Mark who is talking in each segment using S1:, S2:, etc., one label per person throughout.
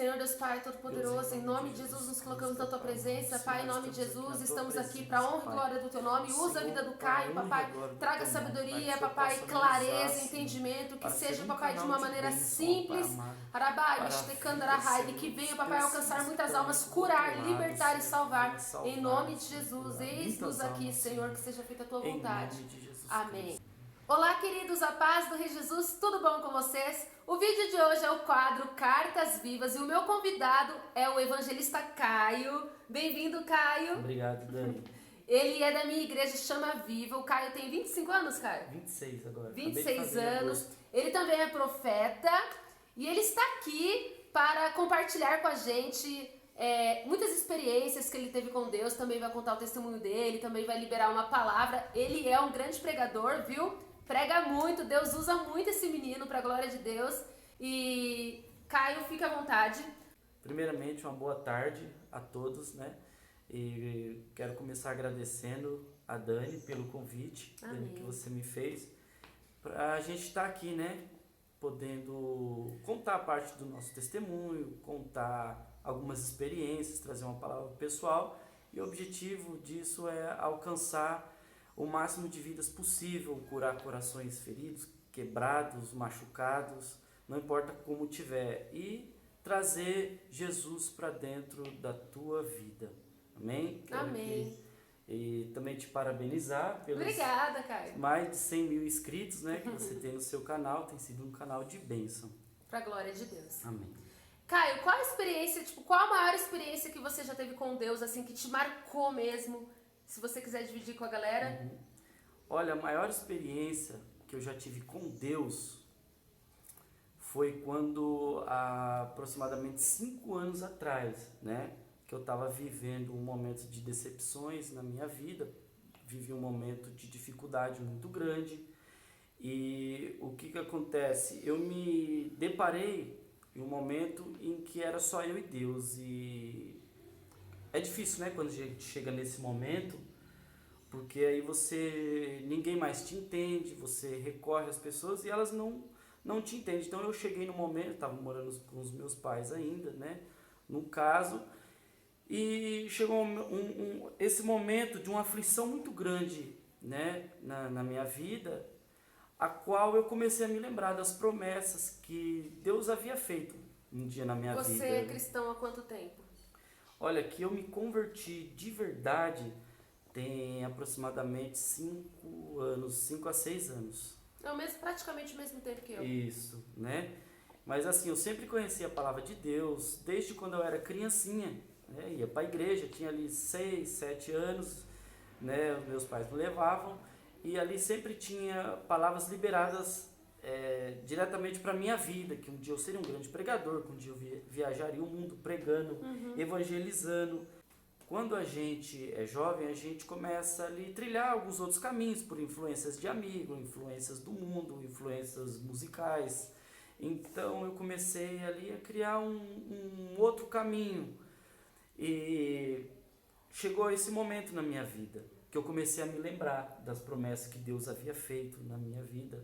S1: Senhor Deus Pai Todo-Poderoso, em nome de Jesus nos colocamos na Tua presença, Pai, em nome de Jesus, estamos aqui para a honra e glória do Teu nome, usa a vida do Caio, Papai, traga sabedoria, Papai, clareza, entendimento, que seja, Papai, de uma maneira simples, Arabai, Estecandarahai, que venha, Papai, alcançar muitas almas, curar, libertar e salvar, em nome de Jesus, eis-nos aqui, Senhor, que seja feita a Tua vontade, amém. Olá, queridos, a paz do Rei Jesus, tudo bom com vocês? O vídeo de hoje é o quadro Cartas Vivas e o meu convidado é o evangelista Caio. Bem-vindo, Caio.
S2: Obrigado, Dani.
S1: Ele é da minha igreja, chama Viva. O Caio tem 25 anos, Caio?
S2: 26 agora.
S1: 26 anos. Ele também é profeta e ele está aqui para compartilhar com a gente muitas experiências que ele teve com Deus. Também vai contar o testemunho dele, também vai liberar uma palavra. Ele é um grande pregador, viu? Prega muito, Deus usa muito esse menino para a glória de Deus. E Caio, fica à vontade.
S2: Primeiramente, uma boa tarde a todos, né? E quero começar agradecendo a Dani pelo convite, Dani, que você me fez, para a gente estar aqui, né? Podendo contar parte do nosso testemunho, contar algumas experiências, trazer uma palavra pessoal. E o objetivo disso é alcançar o máximo de vidas possível, curar corações feridos, quebrados, machucados, não importa como tiver, e trazer Jesus para dentro da tua vida. Amém?
S1: Amém.
S2: E também te parabenizar pelos
S1: Obrigada, Caio.
S2: mais de 100 mil inscritos, né, que você tem no seu canal, tem sido um canal de bênção.
S1: Para a glória de Deus.
S2: Amém.
S1: Caio, qual a experiência, qual a maior experiência que você já teve com Deus, assim, que te marcou mesmo? Se você quiser dividir com a galera.
S2: Olha, a maior experiência que eu já tive com Deus foi quando, há aproximadamente 5 anos atrás, né? Que eu estava vivendo um momento de decepções na minha vida. Vivi um momento de dificuldade muito grande. E o que acontece? Eu me deparei em um momento em que era só eu e Deus. E é difícil, né, quando a gente chega nesse momento, porque aí ninguém mais te entende, você recorre às pessoas e elas não te entendem. Então eu cheguei no momento, estava morando com os meus pais ainda, né, no caso, e chegou esse momento de uma aflição muito grande, né, na minha vida, a qual eu comecei a me lembrar das promessas que Deus havia feito um dia na minha vida.
S1: Você é cristão há quanto tempo?
S2: Olha, que eu me converti de verdade tem aproximadamente 5 anos, 5 a 6 anos.
S1: É praticamente o mesmo tempo que eu.
S2: Isso, né? Mas assim, eu sempre conheci a palavra de Deus, desde quando eu era criancinha, né? Ia para a igreja, tinha ali 6, 7 anos, né? Os meus pais me levavam, e ali sempre tinha palavras liberadas diretamente para a minha vida, que um dia eu seria um grande pregador, que um dia eu viajaria o mundo pregando, evangelizando. Quando a gente é jovem, a gente começa ali a trilhar alguns outros caminhos, por influências de amigo, influências do mundo, influências musicais. Então eu comecei ali a criar um outro caminho. E chegou esse momento na minha vida, que eu comecei a me lembrar das promessas que Deus havia feito na minha vida,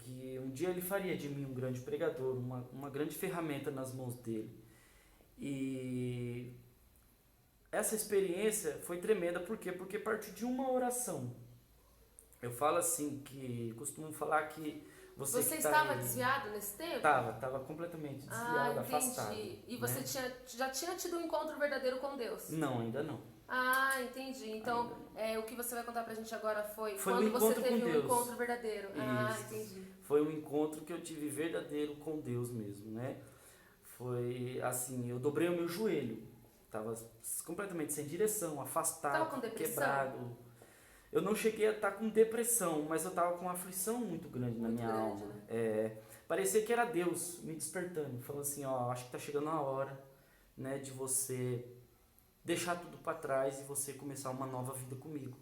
S2: que um dia Ele faria de mim um grande pregador, uma grande ferramenta nas mãos dEle. E essa experiência foi tremenda, por quê? Porque partiu de uma oração. Eu falo assim, que costumo falar que você que
S1: estava
S2: aí,
S1: desviado nesse tempo?
S2: Estava completamente desviado, afastado.
S1: E você
S2: né?
S1: já tinha tido um encontro verdadeiro com Deus?
S2: Não, ainda não.
S1: Ah, entendi. Então, o que você vai contar pra gente agora foi quando
S2: um
S1: você teve
S2: um
S1: encontro verdadeiro.
S2: Isso.
S1: Ah, entendi.
S2: Foi um encontro que eu tive verdadeiro com Deus mesmo, né? Foi assim, eu dobrei o meu joelho. Estava completamente sem direção, afastado,
S1: com depressão?
S2: Quebrado. Eu não cheguei a estar com depressão, mas eu estava com uma aflição muito grande na minha alma.
S1: Né?
S2: Parecia que era Deus me despertando, falando assim, acho que está chegando a hora, né, de você deixar tudo para trás e você começar uma nova vida comigo.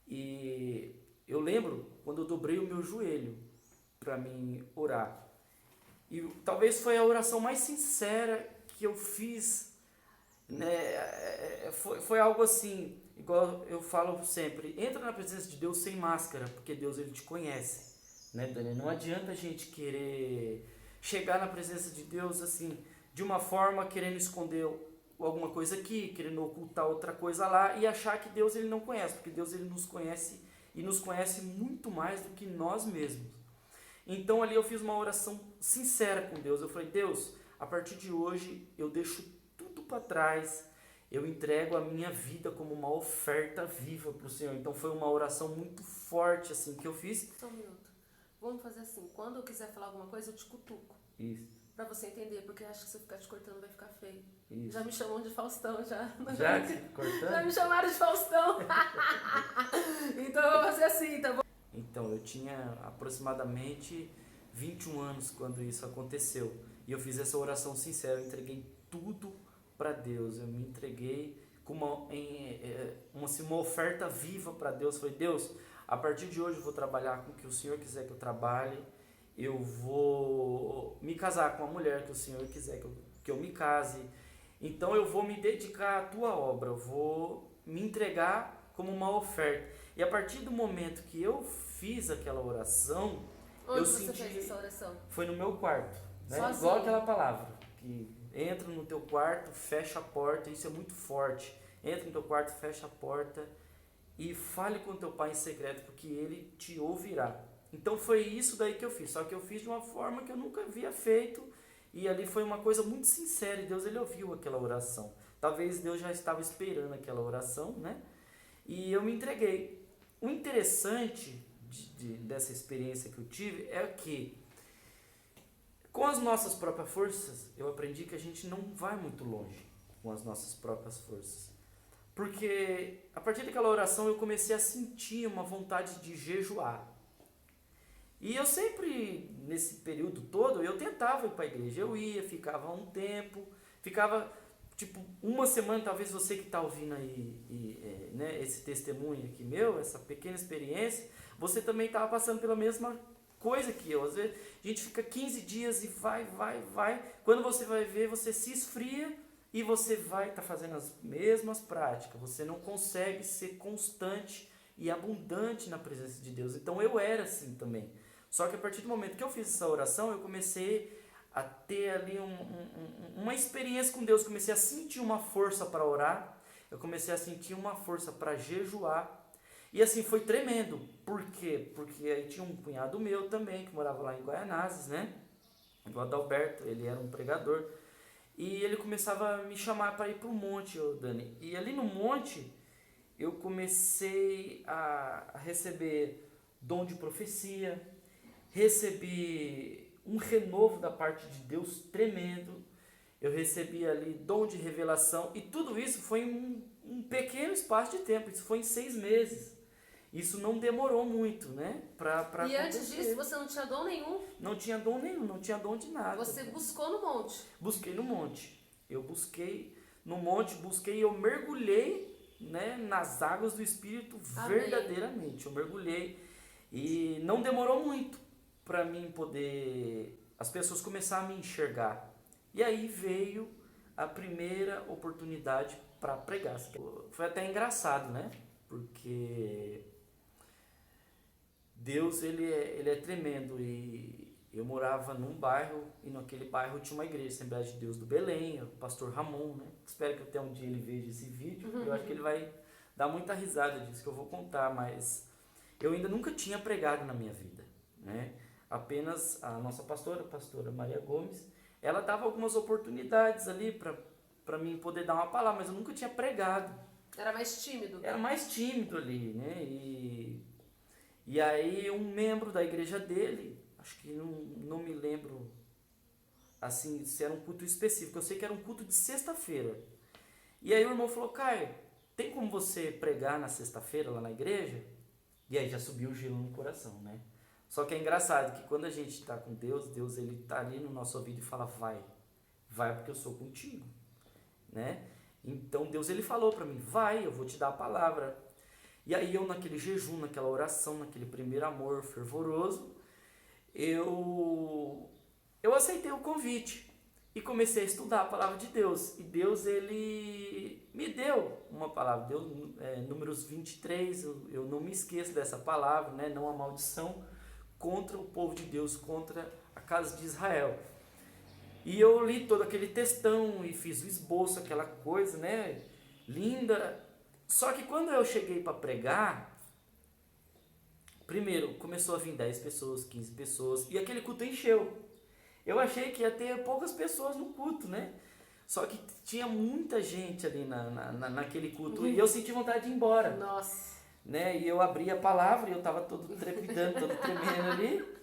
S2: E eu lembro quando eu dobrei o meu joelho para mim orar. E talvez foi a oração mais sincera que eu fiz, né? Foi algo assim, igual eu falo sempre, entra na presença de Deus sem máscara, porque Deus ele te conhece, né, Dani? Não adianta a gente querer chegar na presença de Deus assim, de uma forma querendo esconder alguma coisa aqui, querendo ocultar outra coisa lá e achar que Deus ele não conhece, porque Deus ele nos conhece e nos conhece muito mais do que nós mesmos. Então ali eu fiz uma oração sincera com Deus. Eu falei: Deus, a partir de hoje eu deixo tudo para trás, eu entrego a minha vida como uma oferta viva para o Senhor. Então foi uma oração muito forte assim que eu fiz.
S1: Só um minuto. Vamos fazer assim, quando eu quiser falar alguma coisa eu te cutuco.
S2: Isso.
S1: Pra você entender, porque acho que se eu ficar te cortando vai ficar feio.
S2: Isso.
S1: Já me chamam de Faustão, já.
S2: Já cortando?
S1: Já me chamaram de Faustão. Então eu vou fazer assim, tá bom?
S2: Então, eu tinha aproximadamente 21 anos quando isso aconteceu. E eu fiz essa oração sincera, eu entreguei tudo para Deus. Eu me entreguei com uma oferta viva para Deus. Eu falei: Deus, a partir de hoje eu vou trabalhar com o que o Senhor quiser que eu trabalhe. Eu vou me casar com a mulher que o Senhor quiser que eu me case. Então eu vou me dedicar à tua obra, eu vou me entregar como uma oferta. E a partir do momento que eu fiz aquela oração,
S1: Onde
S2: eu
S1: você
S2: senti...
S1: fez essa oração?
S2: Foi no meu quarto, né?
S1: Sozinho?
S2: Igual aquela palavra, que entra no teu quarto, fecha a porta, isso é muito forte. Entra no teu quarto, fecha a porta e fale com teu pai em secreto, porque ele te ouvirá. Então foi isso daí que eu fiz, só que eu fiz de uma forma que eu nunca havia feito, e ali foi uma coisa muito sincera, e Deus ele ouviu aquela oração. Talvez Deus já estava esperando aquela oração, né? E eu me entreguei. O interessante dessa experiência que eu tive é que, com as nossas próprias forças, eu aprendi que a gente não vai muito longe com as nossas próprias forças. Porque a partir daquela oração eu comecei a sentir uma vontade de jejuar. E eu sempre, nesse período todo, eu tentava ir para a igreja. Eu ia, ficava um tempo, ficava tipo uma semana. Talvez você que está ouvindo aí né, esse testemunho aqui meu, essa pequena experiência, você também estava passando pela mesma coisa que eu. Às vezes a gente fica 15 dias e vai. Quando você vai ver, você se esfria e você vai estar fazendo as mesmas práticas. Você não consegue ser constante e abundante na presença de Deus. Então eu era assim também. Só que a partir do momento que eu fiz essa oração, eu comecei a ter ali uma experiência com Deus. Comecei a sentir uma força para orar. Eu comecei a sentir uma força para jejuar. E assim, foi tremendo. Por quê? Porque aí tinha um cunhado meu também, que morava lá em Guaianazes, né? O Adalberto, ele era um pregador. E ele começava a me chamar para ir para o monte, Dani. E ali no monte, eu comecei a receber dom de profecia, recebi um renovo da parte de Deus tremendo, eu recebi ali dom de revelação, e tudo isso foi em um pequeno espaço de tempo, isso foi em 6 meses. Isso não demorou muito, né? Pra
S1: e
S2: acontecer.
S1: Antes disso você não tinha dom nenhum?
S2: Não tinha dom nenhum, não tinha dom de nada.
S1: Você buscou no monte?
S2: Busquei no monte. Eu busquei no monte, eu mergulhei, né, nas águas do Espírito. Amém. Verdadeiramente. Eu mergulhei e não demorou muito para mim poder... As pessoas começaram a me enxergar. E aí veio a primeira oportunidade para pregar. Foi até engraçado, né? Porque Deus, ele é tremendo. E eu morava num bairro, e naquele bairro tinha uma igreja, Assembleia de Deus do Belém, o pastor Ramon, né? Espero que até um dia ele veja esse vídeo. Eu acho que ele vai dar muita risada disso que eu vou contar, mas eu ainda nunca tinha pregado na minha vida, né? Apenas a nossa pastora, a pastora Maria Gomes, ela dava algumas oportunidades ali para mim poder dar uma palavra, mas eu nunca tinha pregado.
S1: Era mais tímido?
S2: Era mais tímido ali, né? E aí um membro da igreja dele, acho que não me lembro assim se era um culto específico, eu sei que era um culto de sexta-feira. E aí o irmão falou: Caio, tem como você pregar na sexta-feira lá na igreja? E aí já subiu o gelo no coração, né? Só que é engraçado que quando a gente está com Deus, Deus ele está ali no nosso ouvido e fala: vai porque eu sou contigo, né? Então Deus ele falou para mim: vai, eu vou te dar a palavra. E aí eu naquele jejum, naquela oração, naquele primeiro amor fervoroso, eu aceitei o convite e comecei a estudar a palavra de Deus. E Deus ele me deu uma palavra, Números 23, eu não me esqueço dessa palavra, né? Não a maldição contra o povo de Deus, contra casa de Israel. E eu li todo aquele textão e fiz o esboço, aquela coisa, né, linda. Só que quando eu cheguei para pregar, primeiro começou a vir 10 pessoas, 15 pessoas, e aquele culto encheu. Eu achei que ia ter poucas pessoas no culto, né? Só que tinha muita gente ali naquele culto, e eu senti vontade de ir embora.
S1: Nossa.
S2: Né? E eu abri a palavra e eu estava todo trepidando, todo tremendo ali.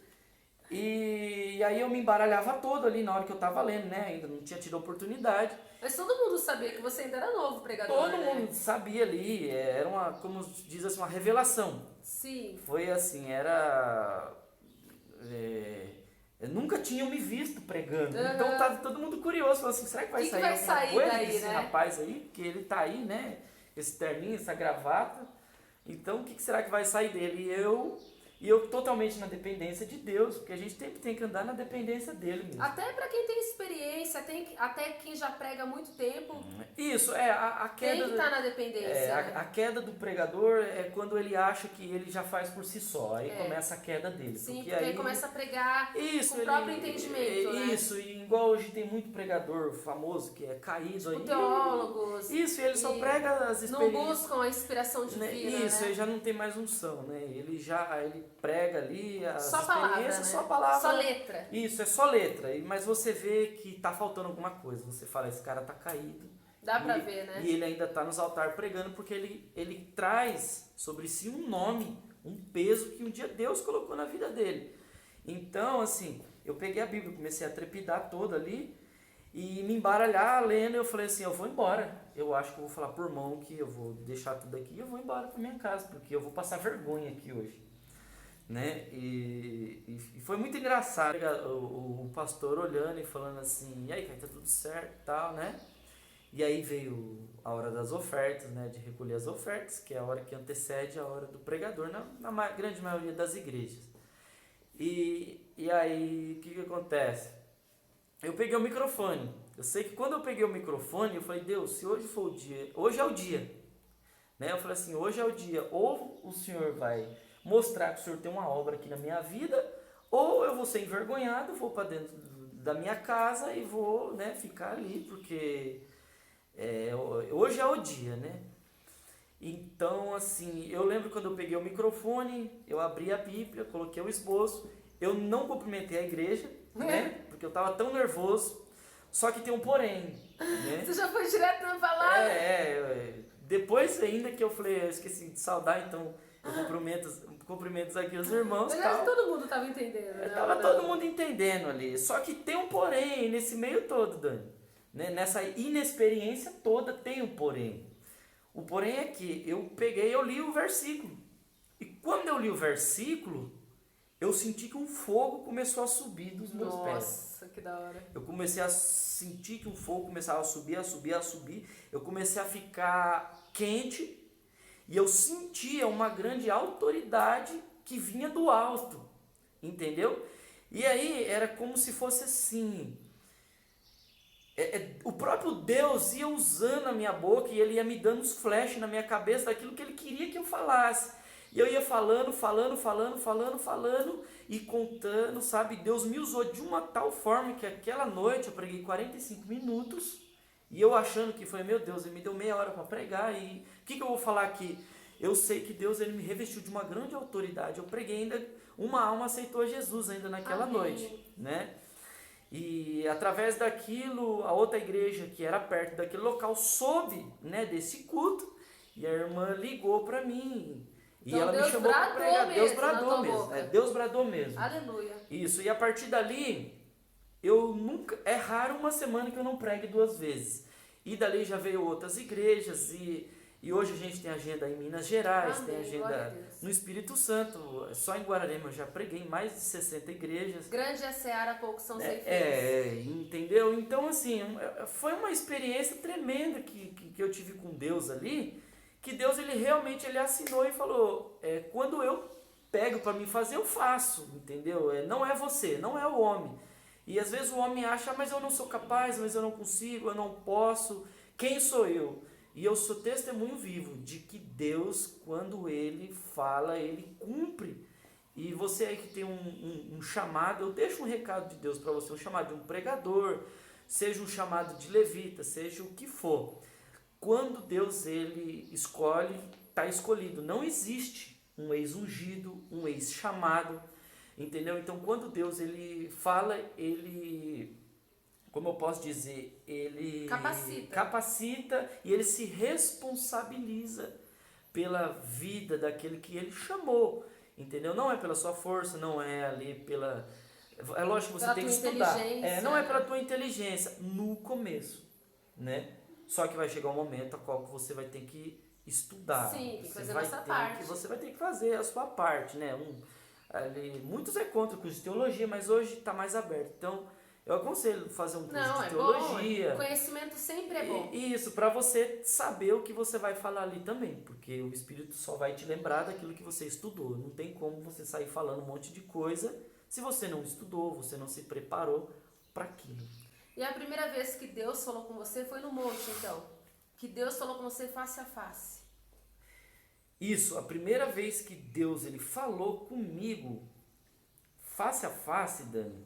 S2: E aí eu me embaralhava todo ali na hora que eu estava lendo, né? Ainda não tinha tido a oportunidade.
S1: Mas todo mundo sabia que você ainda era novo pregador,
S2: Todo
S1: né?
S2: mundo sabia ali, era uma, como diz assim, uma revelação.
S1: Sim.
S2: Foi assim, era... eu nunca tinham me visto pregando.
S1: Uhum.
S2: Então tava todo mundo curioso, falou assim, será que vai sair alguma coisa
S1: daí,
S2: desse
S1: né?
S2: rapaz aí? Porque ele tá aí, né? Esse terninho, essa gravata. Então o que será que vai sair dele? E eu totalmente na dependência de Deus, porque a gente tem que andar na dependência dele mesmo.
S1: Até para quem tem experiência, até quem já prega há muito tempo.
S2: Isso, a queda...
S1: Tem que estar na dependência.
S2: A queda do pregador é quando ele acha que ele já faz por si só. Aí começa a queda dele.
S1: Sim, porque aí começa a pregar com o próprio entendimento, né?
S2: Isso, e igual hoje tem muito pregador famoso que é caído aí.
S1: Teólogos.
S2: Isso, ele só prega as experiências.
S1: Não buscam a inspiração divina,
S2: Isso,
S1: né?
S2: ele já não tem mais unção, né? Ele prega ali as
S1: só
S2: experiências,
S1: palavra, né?
S2: só palavra.
S1: Só letra.
S2: Isso, é só letra. Mas você vê que tá faltando alguma coisa. Você fala, esse cara tá caído.
S1: Dá pra ver, né?
S2: E ele ainda tá nos altares pregando porque ele traz sobre si um nome, um peso que um dia Deus colocou na vida dele. Então, assim, eu peguei a Bíblia, comecei a trepidar toda ali e me embaralhar lendo. Eu falei assim, eu vou embora. Eu acho que eu vou falar por mão que eu vou deixar tudo aqui e eu vou embora pra minha casa, porque eu vou passar vergonha aqui hoje. Né? E foi muito engraçado o pastor olhando e falando assim, e aí, cara, tá tudo certo e tal, né? E aí veio a hora das ofertas, né? De recolher as ofertas, que é a hora que antecede a hora do pregador na grande maioria das igrejas. E aí, o que acontece? Eu peguei o microfone. Eu sei que quando eu peguei o microfone, eu falei, Deus, se hoje for o dia, hoje é o dia. Né? Eu falei assim, hoje é o dia, ou o Senhor vai mostrar que o Senhor tem uma obra aqui na minha vida, ou eu vou ser envergonhado, vou para dentro da minha casa e vou, né, ficar ali, porque hoje é o dia, né? Então, assim, eu lembro quando eu peguei o microfone, eu abri a Bíblia, coloquei o esboço, eu não cumprimentei a igreja, né? Porque eu estava tão nervoso, só que tem um porém, né?
S1: Você já foi direto na palavra?
S2: Depois ainda que eu falei, eu esqueci de saudar, então eu cumprimentos aqui os irmãos.
S1: Mas acho que todo mundo estava entendendo, né?
S2: Tava todo mundo entendendo ali, só que tem um porém nesse meio todo, Dani. Né? Nessa inexperiência toda tem um porém. O porém é que eu li o versículo. E quando eu li o versículo, eu senti que um fogo começou a subir dos meus pés.
S1: Nossa, que da hora.
S2: Eu comecei a sentir que um fogo começava a subir, a subir, a subir. Eu comecei a ficar quente e eu sentia uma grande autoridade que vinha do alto. Entendeu? E aí era como se fosse assim... o próprio Deus ia usando a minha boca e ele ia me dando os flashes na minha cabeça daquilo que ele queria que eu falasse. E eu ia falando e contando, sabe? Deus me usou de uma tal forma que aquela noite eu preguei 45 minutos e eu achando que foi, meu Deus, ele me deu meia hora para pregar e o que eu vou falar aqui? Eu sei que Deus ele me revestiu de uma grande autoridade. Eu preguei ainda, uma alma aceitou Jesus ainda naquela noite, né? E através daquilo, a outra igreja que era perto daquele local soube, né, desse culto e a irmã ligou para mim.
S1: Então,
S2: e ela
S1: Deus
S2: me chamou para pregar. Deus bradou mesmo.
S1: Boca.
S2: Deus bradou mesmo.
S1: Aleluia.
S2: Isso, e a partir dali, é raro uma semana que eu não pregue 2 vezes. E dali já veio outras igrejas e hoje a gente tem agenda em Minas Gerais,
S1: Amém,
S2: tem agenda no Espírito Santo, só em Guararema eu já preguei em mais de 60 igrejas.
S1: Grande é a seara, poucos são ceifeiros.
S2: Entendeu? Então, assim, foi uma experiência tremenda que eu tive com Deus ali, que Deus ele realmente ele assinou e falou, quando eu pego para mim fazer, eu faço, entendeu? Não é você, não é o homem. E às vezes o homem acha, mas eu não sou capaz, mas eu não consigo, eu não posso, quem sou eu? E eu sou testemunho vivo de que Deus, quando Ele fala, Ele cumpre. E você aí que tem um chamado, eu deixo um recado de Deus para você, um chamado de um pregador, seja um chamado de levita, seja o que for. Quando Deus ele escolhe, está escolhido. Não existe um ex-ungido, um ex-chamado, entendeu? Então quando Deus ele fala, ele, como eu posso dizer, ele capacita e ele se responsabiliza pela vida daquele que ele chamou, entendeu? Não é pela sua força, não é ali pela... É lógico que você tem que estudar. Não é pela tua inteligência no começo, né? Só que vai chegar um momento a qual você vai ter que estudar.
S1: Sim, tem que fazer a
S2: nossa
S1: parte.
S2: Você vai ter que fazer a sua parte, né? Muitos é contra o curso de teologia, mas hoje está mais aberto. Então, eu aconselho fazer um curso de teologia.
S1: Bom. Conhecimento sempre é bom.
S2: Isso, para você saber o que você vai falar ali também, porque o Espírito só vai te lembrar daquilo que você estudou. Não tem como você sair falando um monte de coisa se você não estudou, você não se preparou para aquilo.
S1: E a primeira vez que Deus falou com você foi no monte, então? Que Deus falou com você face a face?
S2: Isso, a primeira vez que Deus ele falou comigo face a face, Dani,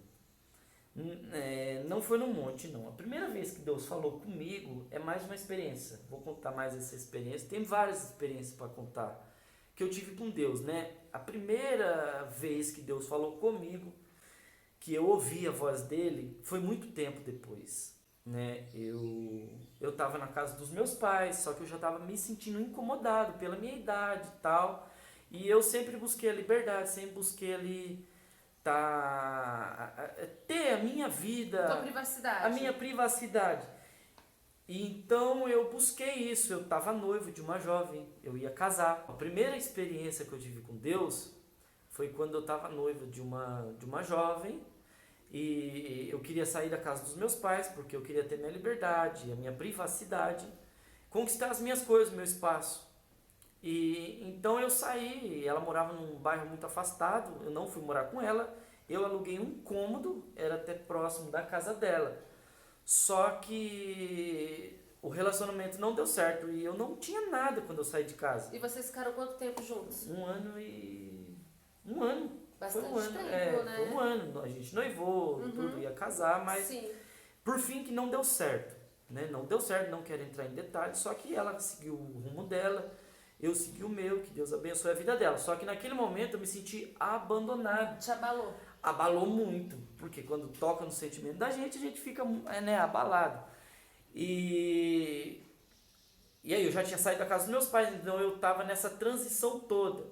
S2: não foi no monte, não. A primeira vez que Deus falou comigo é mais uma experiência. Vou contar mais essa experiência. Tem várias experiências para contar que eu tive com Deus, né? A primeira vez que Deus falou comigo, que eu ouvi a voz dele, foi muito tempo depois, né? Eu estava na casa dos meus pais, só que eu já estava me sentindo incomodado pela minha idade e tal. E eu sempre busquei a liberdade, sempre busquei ali ter a minha vida,
S1: tua privacidade.
S2: a minha privacidade. E então eu busquei isso. Eu estava noivo de uma jovem, eu ia casar. A primeira experiência que eu tive com Deus foi quando eu estava noivo de uma jovem e eu queria sair da casa dos meus pais porque eu queria ter minha liberdade, a minha privacidade, conquistar as minhas coisas, meu espaço. E então eu saí, ela morava num bairro muito afastado, eu não fui morar com ela, eu aluguei um cômodo, era até próximo da casa dela. Só que o relacionamento não deu certo e eu não tinha nada quando eu saí de casa.
S1: E vocês ficaram quanto tempo juntos?
S2: Um ano.
S1: Bastante
S2: foi um ano,
S1: tempo, né?
S2: Foi um ano. A gente noivou, tudo, ia casar, mas
S1: Sim.
S2: por fim que não deu certo. Né? Não deu certo, não quero entrar em detalhes, só que ela seguiu o rumo dela, eu segui o meu, que Deus abençoe a vida dela. Só que naquele momento eu me senti abandonado.
S1: Te abalou?
S2: Abalou muito, porque quando toca no sentimento da gente, a gente fica abalado. E aí eu já tinha saído da casa dos meus pais, então eu estava nessa transição toda.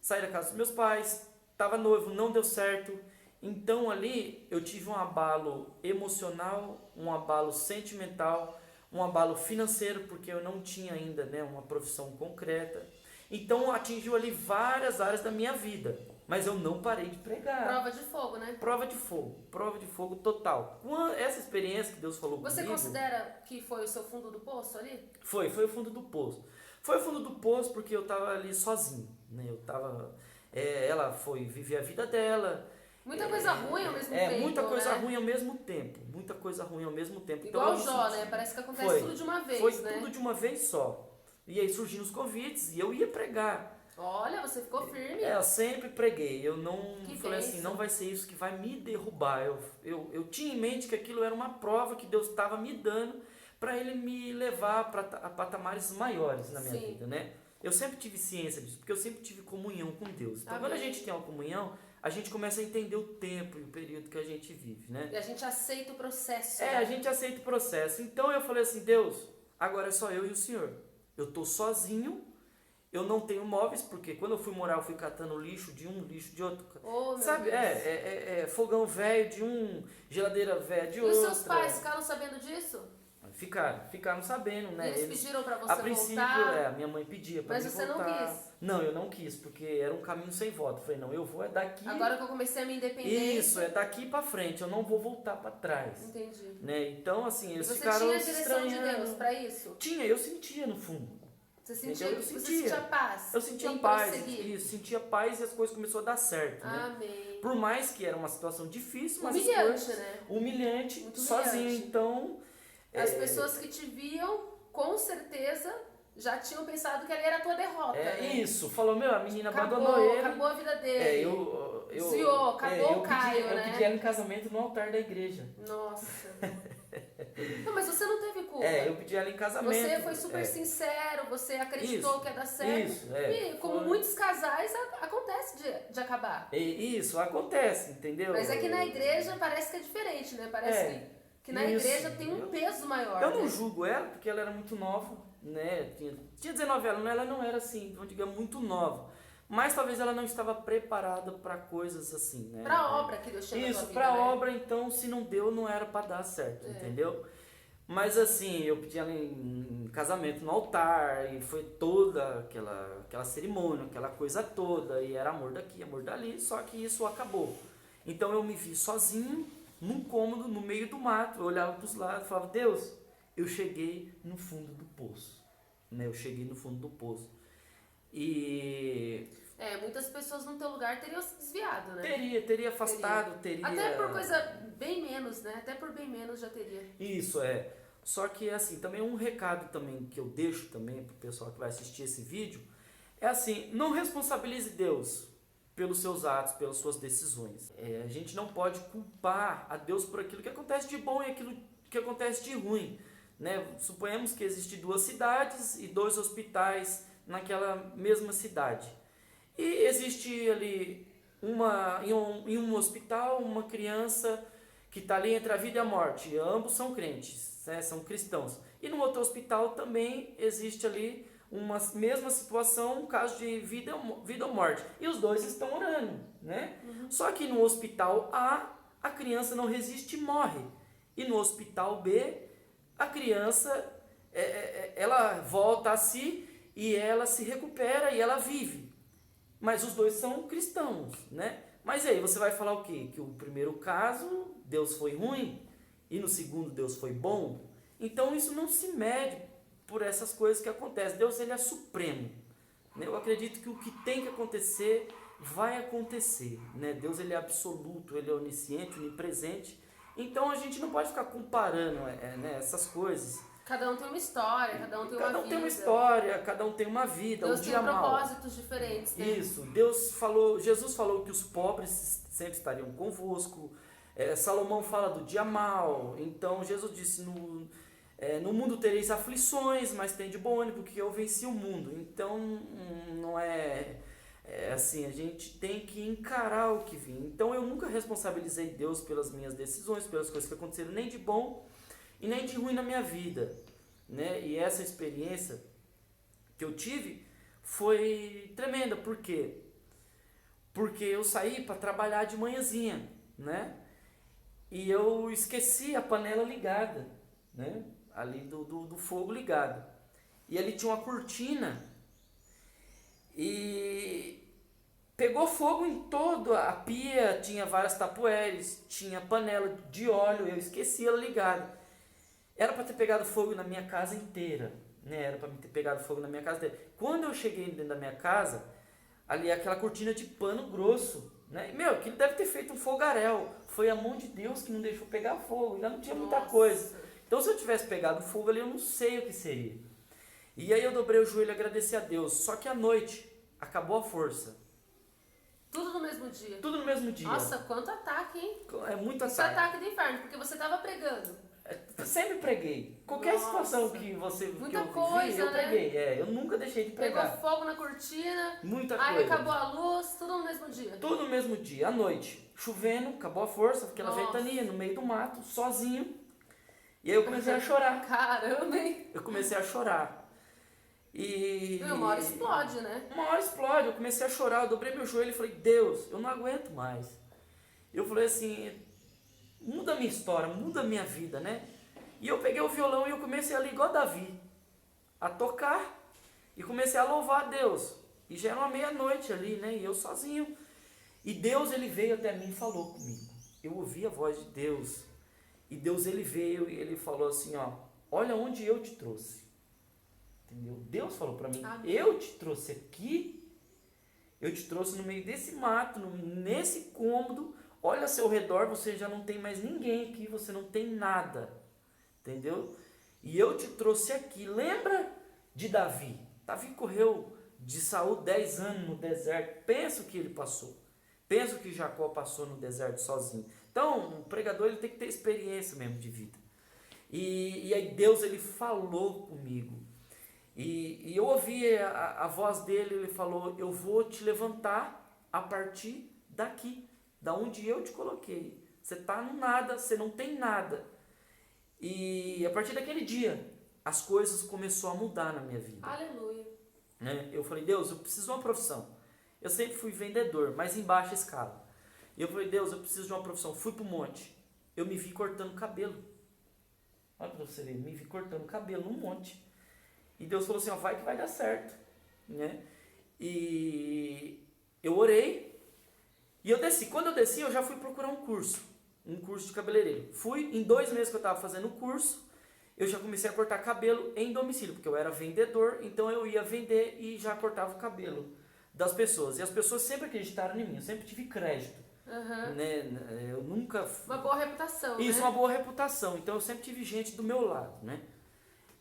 S2: Saí da casa dos meus pais, estava noivo, não deu certo. Então ali eu tive um abalo emocional, um abalo sentimental, um abalo financeiro, porque eu não tinha ainda uma profissão concreta. Então atingiu ali várias áreas da minha vida, mas eu não parei de pregar.
S1: Prova de fogo, né?
S2: Prova de fogo total. Essa experiência que Deus falou comigo...
S1: Você considera que foi o seu fundo do poço ali?
S2: Foi o fundo do poço. Foi o fundo do poço porque eu estava ali sozinho, né? Eu estava... ela foi viver a vida dela...
S1: Muita coisa ruim ao mesmo tempo,
S2: muita coisa
S1: né?
S2: ruim ao mesmo tempo. Muita coisa ruim ao mesmo tempo.
S1: Igual
S2: então,
S1: Jó, né? Parece que acontece tudo de uma vez,
S2: foi
S1: né?
S2: Foi tudo de uma vez só. E aí surgiram os convites e eu ia pregar.
S1: Olha, você ficou firme.
S2: Eu sempre preguei. Eu não falei
S1: bênção.
S2: assim, não vai ser isso que vai me derrubar. Eu tinha em mente que aquilo era uma prova que Deus estava me dando para Ele me levar para patamares maiores na minha vida, né? Eu sempre tive ciência disso, porque eu sempre tive comunhão com Deus. Então, quando a gente tem uma comunhão, a gente começa a entender o tempo e o período que a gente vive, né?
S1: E a gente aceita o processo.
S2: Né? A gente aceita o processo. Então eu falei assim, Deus, agora é só eu e o Senhor. Eu tô sozinho, eu não tenho móveis, porque quando eu fui morar eu fui catando lixo de um, lixo de outro.
S1: Oh,
S2: sabe, fogão velho de um, geladeira velha de outro.
S1: E os seus pais ficaram sabendo disso?
S2: Ficaram sabendo, né?
S1: Eles pediram pra você
S2: a princípio,
S1: voltar?
S2: A minha mãe pedia pra mim voltar.
S1: Mas você não quis?
S2: Não, eu não quis, porque era um caminho sem volta. Eu falei, não, eu vou daqui...
S1: Agora que eu comecei a minha independência...
S2: Isso, é daqui pra frente, eu não vou voltar pra trás.
S1: Entendi.
S2: Né? Então, assim, eles
S1: você
S2: ficaram
S1: tinha a direção de Deus pra isso?
S2: Tinha, eu sentia no fundo.
S1: Você sentia paz?
S2: Eu sentia paz, isso, sentia paz e as coisas começaram a dar certo, né?
S1: Amém.
S2: Por mais que era uma situação difícil, mas
S1: humilhante, né?
S2: Humilhante, muito sozinho, humilhante. Então...
S1: As pessoas que te viam, com certeza, já tinham pensado que ali era a tua derrota, né?
S2: Isso, falou, a menina abandonou ele.
S1: Acabou a vida dele. Desviou, cagou o Caio,
S2: eu
S1: né?
S2: pedi ela em casamento no altar da igreja.
S1: Nossa. Não, mas você não teve culpa.
S2: Eu pedi ela em casamento.
S1: Você foi super sincero, você acreditou que ia dar certo.
S2: Isso,
S1: E como muitos casais, acontece de acabar.
S2: Isso, acontece, entendeu?
S1: Mas é que na igreja parece que é diferente, né? Parece que na igreja tem um peso maior.
S2: Eu não julgo ela, porque ela era muito nova, né? Tinha 19 anos, ela não era assim, vamos dizer, muito nova. Mas talvez ela não estava preparada para coisas assim, né?
S1: Para a obra que Deus chama
S2: Isso,
S1: na vida,
S2: para a
S1: né?
S2: obra, então, se não deu, não era para dar certo, entendeu? Mas assim, eu pedi ela em casamento no altar, e foi toda aquela cerimônia, aquela coisa toda, e era amor daqui, amor dali, só que isso acabou. Então eu me vi sozinho, num cômodo, no meio do mato, eu olhava para os lados e falava, Deus, eu cheguei no fundo do poço, né? Eu cheguei no fundo do poço. E...
S1: muitas pessoas no teu lugar teriam se desviado, né?
S2: Teria afastado, teria...
S1: Até por coisa bem menos, né? Até por bem menos já teria.
S2: Isso, Só que, assim, também um recado também que eu deixo também pro pessoal que vai assistir esse vídeo, é assim, não responsabilize Deus pelos seus atos, pelas suas decisões. A gente não pode culpar a Deus por aquilo que acontece de bom e aquilo que acontece de ruim, né? Suponhamos que existem 2 cidades e 2 hospitais naquela mesma cidade. E existe ali em um hospital uma criança que está ali entre a vida e a morte. E ambos são crentes, né? São cristãos. E no outro hospital também existe ali uma mesma situação, um caso de vida ou morte. E os dois estão orando, né? Só que no hospital A criança não resiste e morre. E no hospital B, a criança ela volta a si e ela se recupera e ela vive. Mas os dois são cristãos, né? Mas aí você vai falar o quê? Que o primeiro caso Deus foi ruim e no segundo Deus foi bom? Então isso não se mede por essas coisas que acontecem. Deus, ele é supremo, né? Eu acredito que o que tem que acontecer vai acontecer, né? Deus, ele é absoluto, ele é onisciente, onipresente. Então a gente não pode ficar comparando né, essas coisas.
S1: Cada um tem uma história, cada um tem uma vida.
S2: Cada um tem uma história, cada um tem uma vida,
S1: Deus
S2: um
S1: tem
S2: dia mal.
S1: propósitos diferentes, né?
S2: Isso, Jesus falou que os pobres sempre estariam convosco. Salomão fala do dia mal. Então Jesus disse, no mundo tereis aflições, mas tem de bom ânimo, porque eu venci o mundo. Então não assim, a gente tem que encarar o que vem. Então eu nunca responsabilizei Deus pelas minhas decisões, pelas coisas que aconteceram, nem de bom e nem de ruim na minha vida, né? E essa experiência que eu tive foi tremenda. Por quê? Porque eu saí para trabalhar de manhãzinha, né? E eu esqueci a panela ligada, né? Ali do fogo ligado. E ali tinha uma cortina e pegou fogo em toda a pia, tinha várias tapoeres, tinha panela de óleo, eu esqueci ela ligada. Era para ter pegado fogo na minha casa inteira, né? Era para ter pegado fogo na minha casa inteira. Quando eu cheguei dentro da minha casa, ali aquela cortina de pano grosso, né? Aquilo deve ter feito um fogaréu. Foi a mão de Deus que não deixou pegar fogo, ainda não tinha muita coisa. Então se eu tivesse pegado fogo ali, eu não sei o que seria. E aí eu dobrei o joelho e agradeci a Deus. Só que à noite, acabou a força.
S1: Tudo no mesmo dia?
S2: Tudo no mesmo dia.
S1: Nossa, quanto ataque, hein?
S2: É muito
S1: Isso é ataque do inferno, porque você estava pregando.
S2: Sempre preguei. Qualquer situação que você
S1: muita
S2: que eu
S1: coisa,
S2: vivi, eu
S1: né?
S2: preguei. Eu nunca deixei de pregar.
S1: Pegou fogo na cortina.
S2: Muita
S1: aí
S2: coisa.
S1: acabou a luz, tudo no mesmo dia.
S2: Tudo no mesmo dia, à noite. Chovendo, acabou a força, aquela ventania no meio do mato, sozinho. E aí eu comecei a chorar.
S1: Caramba, hein?
S2: Eu comecei a chorar. E
S1: uma hora explode, né?
S2: Uma hora explode. Eu comecei a chorar, eu dobrei meu joelho e falei, Deus, eu não aguento mais. Eu falei assim, muda a minha história, muda a minha vida, né? E eu peguei o violão e eu comecei ali igual Davi, a tocar e comecei a louvar a Deus. E já era uma meia-noite ali, né? E eu sozinho. E Deus, ele veio até mim e falou comigo. Eu ouvi a voz de Deus. E Deus, ele veio e ele falou assim, ó, olha onde eu te trouxe. Entendeu? Deus falou para mim, eu te trouxe aqui, eu te trouxe no meio desse mato, nesse cômodo, olha ao seu redor, você já não tem mais ninguém aqui, você não tem nada, entendeu? E eu te trouxe aqui, lembra de Davi? Davi correu de Saul 10 anos no deserto, pensa o que ele passou. Pensa o que Jacó passou no deserto sozinho. Então, o pregador ele tem que ter experiência mesmo de vida. E aí Deus ele falou comigo. E eu ouvi a voz dele, ele falou, eu vou te levantar a partir daqui, da onde eu te coloquei. Você está no nada, você não tem nada. E a partir daquele dia, as coisas começaram a mudar na minha vida.
S1: Aleluia.
S2: Né? Eu falei, Deus, eu preciso de uma profissão. Eu sempre fui vendedor, mas em baixa escala. E eu falei, Deus, eu preciso de uma profissão. Fui pro monte. Eu me vi cortando cabelo. Olha pra você ver, me vi cortando cabelo num monte. E Deus falou assim, ó, vai que vai dar certo. Né? E eu orei. E eu desci. Quando eu desci, eu já fui procurar um curso de cabeleireiro. Fui, em 2 meses que eu estava fazendo o curso, eu já comecei a cortar cabelo em domicílio, porque eu era vendedor, então eu ia vender e já cortava o cabelo das pessoas. E as pessoas sempre acreditaram em mim, eu sempre tive crédito.
S1: Uhum.
S2: Né? Eu nunca...
S1: Uma boa reputação,
S2: Isso,
S1: né?
S2: uma boa reputação. Então eu sempre tive gente do meu lado, né?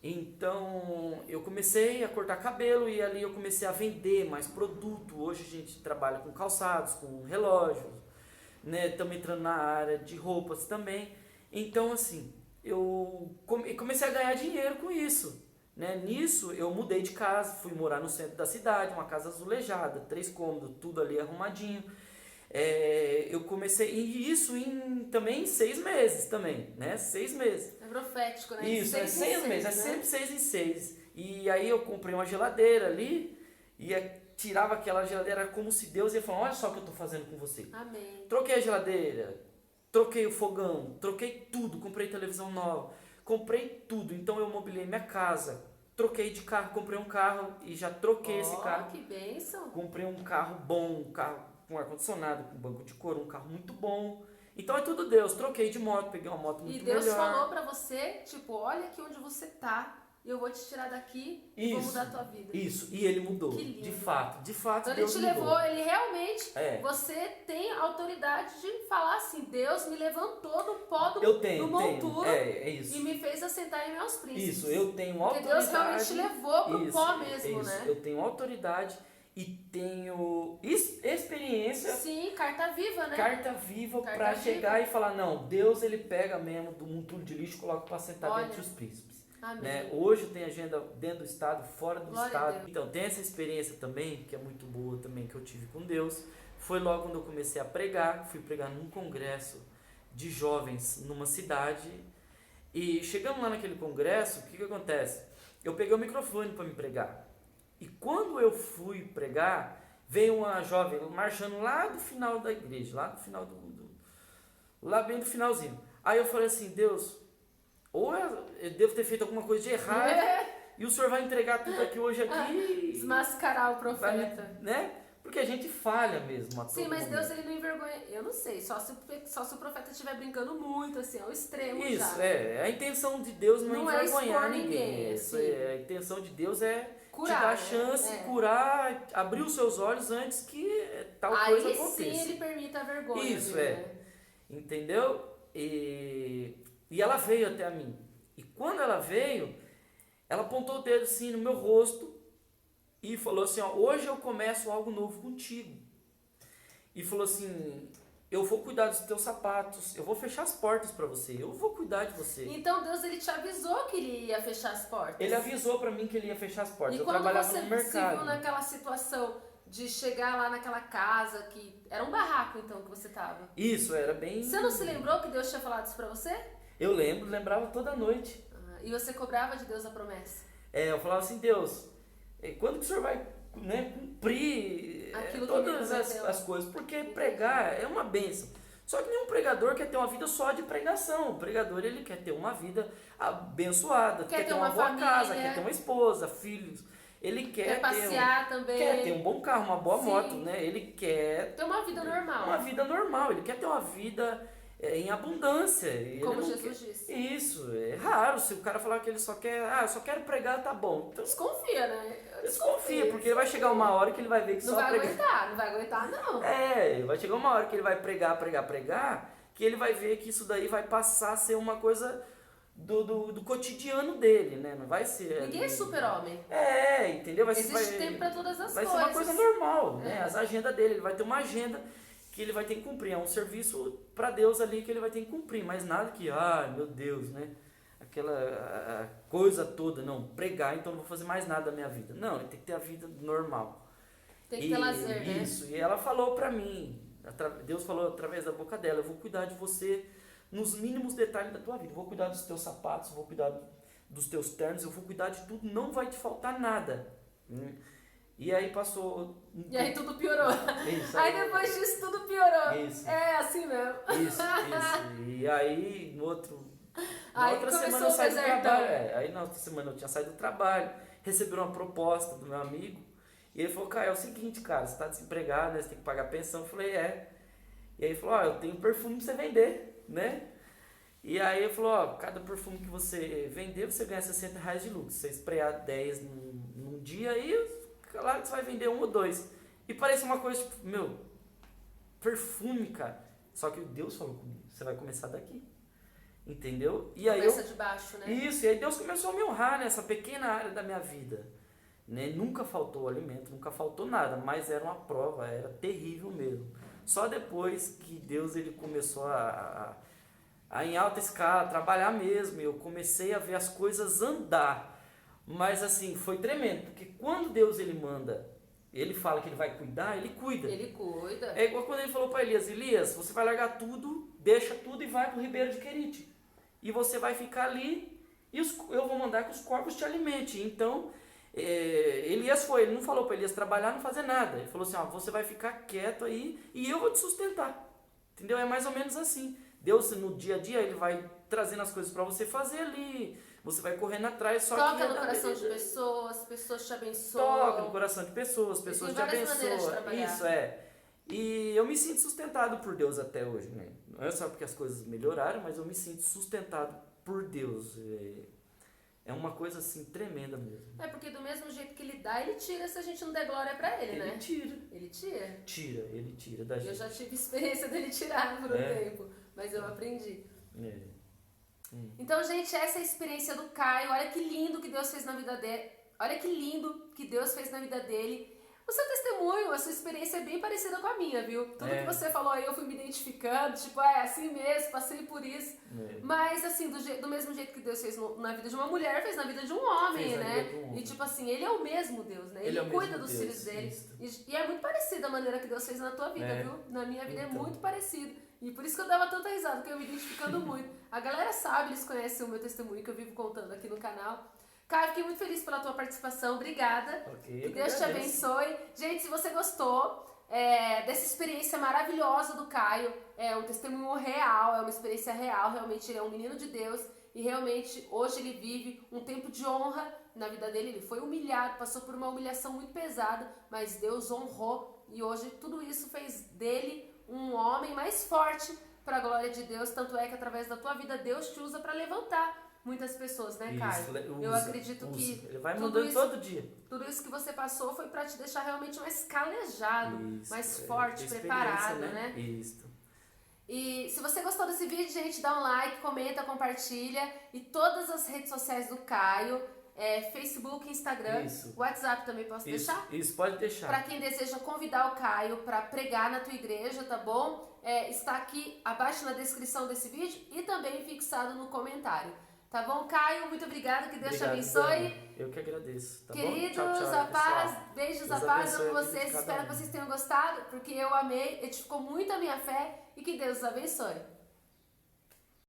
S2: Então eu comecei a cortar cabelo e ali eu comecei a vender mais produto. Hoje a gente trabalha com calçados, com relógios, né? Estamos entrando na área de roupas também. Então assim, eu comecei a ganhar dinheiro com isso. Né? Nisso eu mudei de casa, fui morar no centro da cidade, uma casa azulejada, 3 cômodos, tudo ali arrumadinho. Eu comecei, e isso também em 6 meses também, né? 6 meses.
S1: É profético, né?
S2: Isso, 6 meses,
S1: né?
S2: sempre 6 em 6. E aí eu comprei uma geladeira ali, e tirava aquela geladeira como se Deus ia falar, olha só o que eu estou fazendo com você.
S1: Amém.
S2: Troquei a geladeira, troquei o fogão, troquei tudo, comprei televisão nova, comprei tudo. Então eu mobilei minha casa, troquei de carro, comprei um carro e já troquei esse carro.
S1: Que bênção.
S2: Comprei um carro bom, um carro com ar-condicionado, com banco de couro, um carro muito bom. Então é tudo Deus. Troquei de moto, peguei uma moto muito melhor.
S1: E Deus falou pra você, tipo, olha aqui onde você tá, eu vou te tirar daqui e vou mudar a tua vida.
S2: Isso, e ele mudou.
S1: Que lindo.
S2: De fato,
S1: então
S2: Deus
S1: ele te
S2: mudou.
S1: levou, ele realmente,
S2: É.
S1: você tem autoridade de falar assim, Deus me levantou do pó do monturo
S2: é isso.
S1: e me fez assentar em meus príncipes.
S2: Isso, eu tenho
S1: Porque
S2: autoridade.
S1: Deus realmente te levou pro pó mesmo,
S2: isso.
S1: né?
S2: Eu tenho autoridade e tenho experiência.
S1: Sim, carta viva, né?
S2: Carta viva para chegar e falar, não, Deus ele pega mesmo do monturo de lixo e coloca para sentar dentro dos príncipes. Né? Hoje tem agenda dentro do estado, fora do estado. Então tem essa experiência também, que é muito boa também, que eu tive com Deus. Foi logo quando eu comecei a pregar, fui pregar num congresso de jovens numa cidade. E chegamos lá naquele congresso, o que acontece? Eu peguei o microfone para me pregar. E quando eu fui pregar, veio uma jovem marchando lá do final da igreja, lá do final lá bem do finalzinho. Aí eu falei assim, Deus, ou eu devo ter feito alguma coisa de errado, e o Senhor vai entregar tudo aqui hoje aqui.
S1: Desmascarar o profeta.
S2: Né? Porque a gente falha mesmo. A
S1: Sim, mas
S2: momento.
S1: Deus ele não envergonha. Eu não sei, só se o profeta estiver brincando muito, assim, ao extremo.
S2: Isso,
S1: já.
S2: A intenção de Deus não é envergonhar
S1: ninguém.
S2: Isso,
S1: assim.
S2: a intenção de Deus é
S1: curar,
S2: te dar chance, curar, abrir os seus olhos antes que tal coisa aconteça.
S1: Aí sim ele permite a vergonha.
S2: Isso,
S1: né?
S2: Entendeu? E ela veio até a mim. E quando ela veio, ela apontou o dedo assim no meu rosto e falou assim, ó, hoje eu começo algo novo contigo. E falou assim, eu vou cuidar dos teus sapatos, eu vou fechar as portas para você, eu vou cuidar de você.
S1: Então Deus ele te avisou que ele ia fechar as portas.
S2: Ele avisou para mim que ele ia fechar as portas.
S1: E
S2: eu
S1: quando
S2: trabalhava
S1: você
S2: no mercado.
S1: se viu naquela situação de chegar lá naquela casa que era um barraco então que você tava.
S2: Isso, era bem...
S1: Você não se lembrou que Deus tinha falado isso para você?
S2: Eu lembrava toda noite.
S1: E você cobrava de Deus a promessa?
S2: Eu falava assim, Deus, quando que o Senhor vai cumprir todas as coisas? Porque pregar é uma bênção. Só que nenhum pregador quer ter uma vida só de pregação. O pregador ele quer ter uma vida abençoada, quer ter uma boa família, casa, quer ter uma esposa, filhos. Ele quer
S1: passear também.
S2: Quer ter um bom carro, uma boa moto, né? Ele quer
S1: ter uma vida normal.
S2: Uma vida normal. Ele quer ter uma vida em abundância.
S1: Como Jesus disse.
S2: Isso, é raro se o cara falar que ele só quer, eu só quero pregar, tá bom. Então,
S1: desconfia, né?
S2: Desconfia, porque vai chegar uma hora que ele vai ver que
S1: não
S2: só
S1: vai aguentar, não vai aguentar não.
S2: Vai chegar uma hora que ele vai pregar, que ele vai ver que isso daí vai passar a ser uma coisa do cotidiano dele, né? Não vai ser...
S1: Ninguém é super-homem.
S2: Entendeu?
S1: Existe tempo para todas as coisas.
S2: Vai ser uma coisa normal, né? As agendas dele, ele vai ter uma agenda que ele vai ter que cumprir. É um serviço para Deus ali que ele vai ter que cumprir, mas nada que, meu Deus, né? Aquela coisa toda, não, pregar, então não vou fazer mais nada da minha vida. Não, ele tem que ter a vida normal.
S1: Tem que ter lazer, né?
S2: Isso, e ela falou para mim, Deus falou através da boca dela, eu vou cuidar de você nos mínimos detalhes da tua vida, eu vou cuidar dos teus sapatos, eu vou cuidar dos teus ternos, eu vou cuidar de tudo, não vai te faltar nada. E aí passou...
S1: E aí tudo piorou.
S2: Isso,
S1: aí depois disso tudo piorou.
S2: Isso.
S1: É assim mesmo.
S2: Isso. E aí na
S1: Aí
S2: outra
S1: começou
S2: semana eu saí do
S1: desertão.
S2: trabalho. Aí na outra semana eu tinha saído do trabalho, recebi uma proposta do meu amigo, e ele falou, Caio, é o seguinte, cara, você tá desempregado, né? Você tem que pagar pensão. Eu falei, é. E aí ele falou, eu tenho perfume pra você vender, né? E aí ele falou, cada perfume que você vender, você ganha R$60 de lucro. Se você esprear 10 num dia, aí claro que você vai vender 1 ou 2. E parece uma coisa, tipo, perfume, cara. Só que Deus falou comigo, você vai começar daqui. Entendeu? E aí
S1: começa de baixo, né?
S2: Isso, e aí Deus começou a me honrar nessa pequena área da minha vida. Né? Nunca faltou alimento, nunca faltou nada, mas era uma prova, era terrível mesmo. Só depois que Deus ele começou a em alta escala, trabalhar mesmo, eu comecei a ver as coisas andar. Mas assim, foi tremendo, porque quando Deus ele manda, ele fala que ele vai cuidar, ele cuida.
S1: Ele cuida.
S2: É igual quando ele falou para Elias, você vai largar tudo, deixa tudo e vai para o Ribeiro de Querite. E você vai ficar ali e eu vou mandar que os corpos te alimentem. Então, Elias foi, ele não falou para Elias trabalhar, não fazer nada. Ele falou assim, você vai ficar quieto aí e eu vou te sustentar. Entendeu? É mais ou menos assim. Deus, no dia a dia, ele vai trazendo as coisas para você fazer ali. Você vai correndo atrás, só
S1: toca
S2: que...
S1: no coração de pessoas te abençoam.
S2: Toca no coração de pessoas te
S1: maneiras de
S2: abençoam.
S1: trabalhar.
S2: Isso, E eu me sinto sustentado por Deus até hoje, né? Não é só porque as coisas melhoraram, mas eu me sinto sustentado por Deus. É uma coisa assim tremenda mesmo.
S1: É porque do mesmo jeito que ele dá, ele tira se a gente não der glória pra ele, né?
S2: Ele tira.
S1: Ele tira.
S2: Ele tira da gente.
S1: Eu já tive experiência dele tirar por um tempo, mas eu aprendi. Então, gente, essa é a experiência do Caio. Olha que lindo que Deus fez na vida dele. Olha que lindo que Deus fez na vida dele. O seu testemunho, a sua experiência é bem parecida com a minha, viu? Tudo que você falou aí, eu fui me identificando, tipo, é assim mesmo, passei por isso. Mas, assim, do mesmo jeito que Deus fez na vida de uma mulher, fez na vida de um homem, né? E, tipo assim, ele é o mesmo Deus, né? Ele cuida dos filhos dele. E é muito parecida a maneira que Deus fez na tua vida, viu? Na minha vida é muito parecido. E por isso que eu dava tanta risada, porque eu me identificando muito. A galera sabe, eles conhecem o meu testemunho que eu vivo contando aqui no canal. Caio, fiquei muito feliz pela tua participação. Obrigada. Que Deus te abençoe. Gente, se você gostou dessa experiência maravilhosa do Caio, é um testemunho real, é uma experiência real. Realmente ele é um menino de Deus e realmente hoje ele vive um tempo de honra na vida dele. Ele foi humilhado, passou por uma humilhação muito pesada, mas Deus honrou e hoje tudo isso fez dele um homem mais forte para a glória de Deus. Tanto é que através da tua vida Deus te usa para levantar muitas pessoas, né, Caio? Eu acredito que
S2: ele vai mudando todo dia.
S1: Tudo isso que você passou foi para te deixar realmente mais calejado, mais forte, preparado, né?
S2: Isso.
S1: E se você gostou desse vídeo, gente, dá um like, comenta, compartilha. E todas as redes sociais do Caio, Facebook, Instagram, WhatsApp também posso deixar?
S2: Isso, pode deixar.
S1: Para quem deseja convidar o Caio para pregar na tua igreja, tá bom? Está aqui abaixo na descrição desse vídeo e também fixado no comentário. Tá bom, Caio? Muito obrigada, que Deus te abençoe.
S2: Dani. Eu que agradeço. Tá
S1: Queridos,
S2: bom? Tchau,
S1: a paz,
S2: pessoal.
S1: beijos,
S2: Deus
S1: a paz,
S2: abençoe
S1: amo
S2: a vida de
S1: vocês.
S2: cada
S1: Espero que vocês tenham gostado, porque eu amei, edificou muito a minha fé e que Deus os abençoe.